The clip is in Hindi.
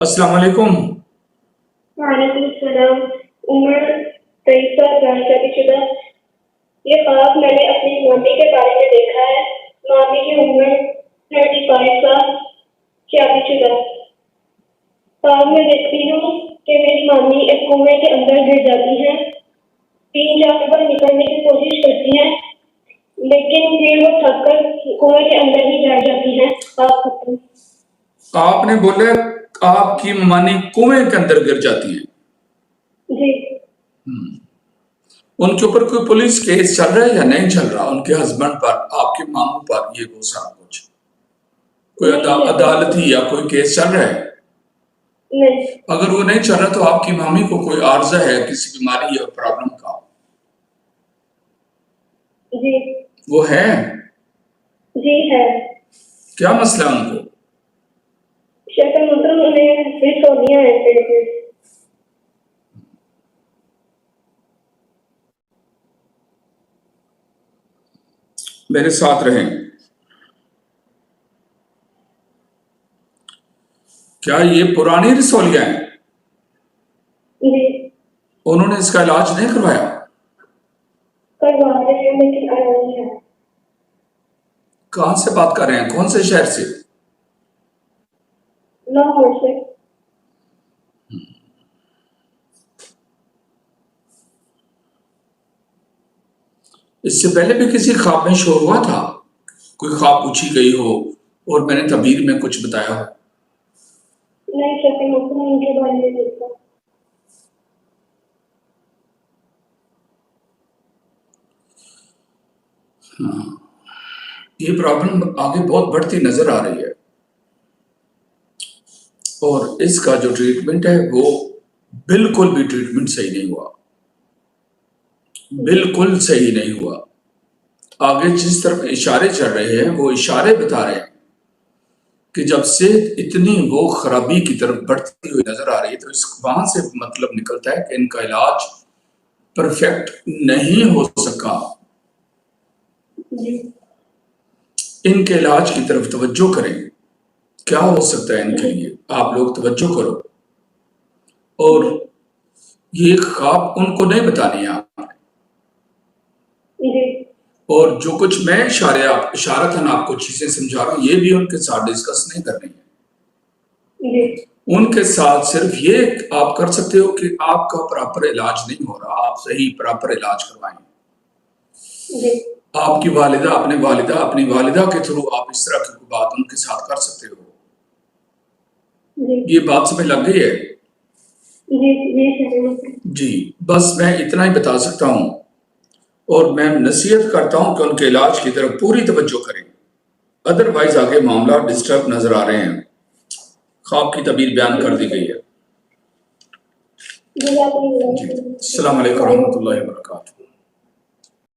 अस्सलाम वालेकुम। वालेकुम सलाम। उम्र 23 साल, शादीशुदा। ये ख्वाब मैंने अपनी मामी के बारे में देखा है। मामी की उम्र 35 साल, शादीशुदा। ख्वाब में देखती हूँ कि मेरी मामी एक कुएं के अंदर गिर जाती है। 3-4 बार निकलने की कोशिश करती है, लेकिन फिर वो थक कर कुएं के अंदर ही बैठ जाती है। ख्वाब खत्म। आपने बोला आपकी मानी कुएं के अंदर गिर जाती है। जी। उनके ऊपर कोई पुलिस केस चल रहा है या नहीं चल रहा? उनके हस्बैंड पर, आपके मामू पर ये वो सारा कुछ कोई अदालती या कोई केस चल रहा है? नहीं। अगर वो नहीं चल रहा तो आपकी मामी को कोई आर्जा है किसी बीमारी या प्रॉब्लम का? जी। वो है? जी है। क्या मसला उनको? उन्हें फिट होनी है। मेरे साथ रहें। क्या ये पुरानी रसौलियां हैं? जी। उन्होंने इसका इलाज नहीं करवाया? करवा रहे हैं, लेकिन आया नहीं है। कहां से बात कर रहे हैं, कौन से शहर से? लाहौर से। इससे पहले भी किसी ख्वाब में शोर हुआ था? कोई ख्वाब पूछी गई हो और मैंने तबीर में कुछ बताया हो? नहीं, उनके बारे में देखा। ये प्रॉब्लम आगे बहुत बढ़ती नजर आ रही है और इसका जो ट्रीटमेंट है वो बिल्कुल भी ट्रीटमेंट सही नहीं हुआ, बिल्कुल सही नहीं हुआ। आगे जिस तरफ इशारे चल रहे हैं वो इशारे बता रहे हैं कि जब से इतनी वो खराबी की तरफ बढ़ती हुई नजर आ रही है, तो वहां से मतलब निकलता है कि इनका इलाज परफेक्ट नहीं हो सका। इनके इलाज की तरफ तवज्जो करें, क्या हो सकता है इनके लिए, आप लोग तवज्जो करो। और ये ख्वाब उनको नहीं बतानी है आपने, और जो कुछ मैं इशारतन आपको चीजें समझा रहा हूँ ये भी उनके साथ डिस्कस नहीं करनी है। उनके साथ सिर्फ ये आप कर सकते हो कि आपका प्रॉपर इलाज नहीं हो रहा, आप सही प्रॉपर इलाज करवाएं। आपकी वालिदा अपनी वालिदा के थ्रू आप इस तरह की बात उनके साथ कर सकते हो। ये बात समझ लग गई है? जी, बस मैं इतना ही बता सकता हूँ और मैं नसीहत करता हूँ कि उनके इलाज की तरफ पूरी तवज्जो करें। अदरवाइज आगे मामला डिस्टर्ब नजर आ रहे हैं। ख्वाब की तबीर बयान कर दी गई है। जी, अस्सलाम वालेकुम रहमतुल्लाहि व बरकातहू।